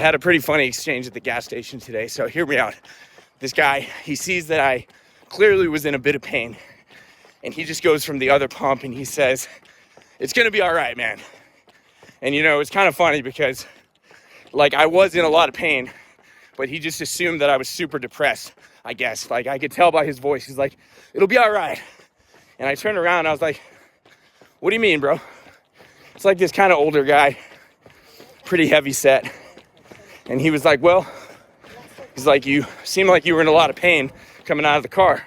I had a pretty funny exchange at the gas station today, so hear me out. This guy, he sees that I clearly was in a bit of pain, and he just goes from the other pump and he says, "It's gonna be all right, man." And you know, it's kind of funny because like I was in a lot of pain, but he just assumed that I was super depressed, I guess. Like I could tell by his voice, he's like, "It'll be all right." And I turned around and I was like, "What do you mean, bro?" It's like this kind of older guy, pretty heavy set. And he was like, "Well," he's like, "you seem like you were in a lot of pain coming out of the car."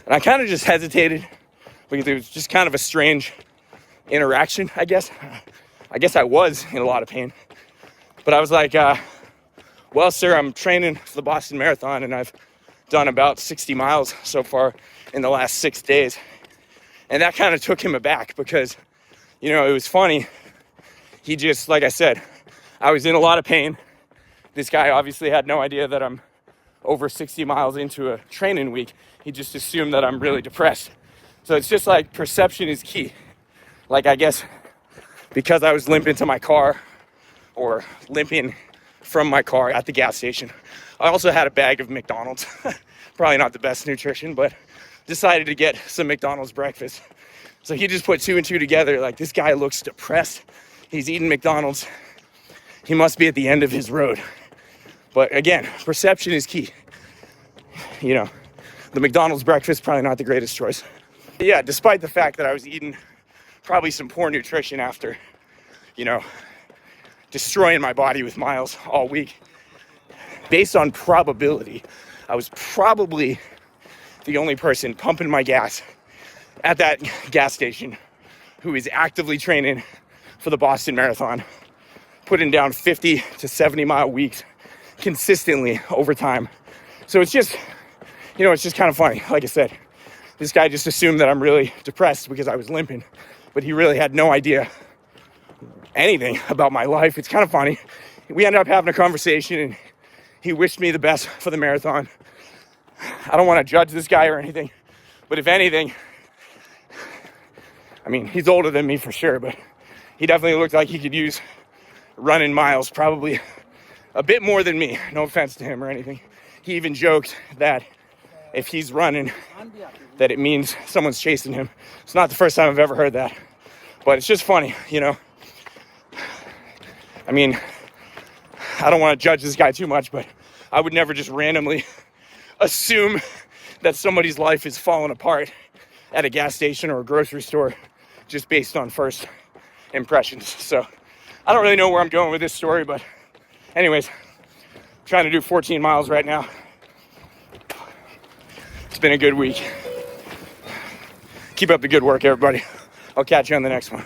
And I kind of just hesitated because it was just kind of a strange interaction, I guess. I guess I was in a lot of pain. But I was like, "Well, sir, I'm training for the Boston Marathon and I've done about 60 miles so far in the last 6 days." And that kind of took him aback because, you know, it was funny. He just, like I said, I was in a lot of pain. This guy obviously had no idea that I'm over 60 miles into a training week. He just assumed that I'm really depressed. So it's just like perception is key. Like I guess because I was limping to my car or limping from my car at the gas station, I also had a bag of McDonald's. Probably not the best nutrition, but decided to get some McDonald's breakfast. So he just put two and two together. Like, this guy looks depressed. He's eating McDonald's. He must be at the end of his road. But again, perception is key. You know, the McDonald's breakfast, probably not the greatest choice. But yeah, despite the fact that I was eating probably some poor nutrition after, you know, destroying my body with miles all week, based on probability, I was probably the only person pumping my gas at that gas station who is actively training for the Boston Marathon, putting down 50 to 70 mile weeks consistently over time. So it's just, you know, it's just kind of funny. Like I said, this guy just assumed that I'm really depressed because I was limping, but he really had no idea anything about my life. It's kind of funny. We ended up having a conversation and he wished me the best for the marathon. I don't want to judge this guy or anything, but if anything, I mean, he's older than me for sure, but he definitely looked like he could use running miles, probably a bit more than me. No offense to him or anything. He even joked that if he's running, that it means someone's chasing him. It's not the first time I've ever heard that, but it's just funny, you know. I mean, I don't want to judge this guy too much, but I would never just randomly assume that somebody's life is falling apart at a gas station or a grocery store just based on first impressions. So I don't really know where I'm going with this story, but anyways, I'm trying to do 14 miles right now. It's been a good week. Keep up the good work, everybody. I'll catch you on the next one.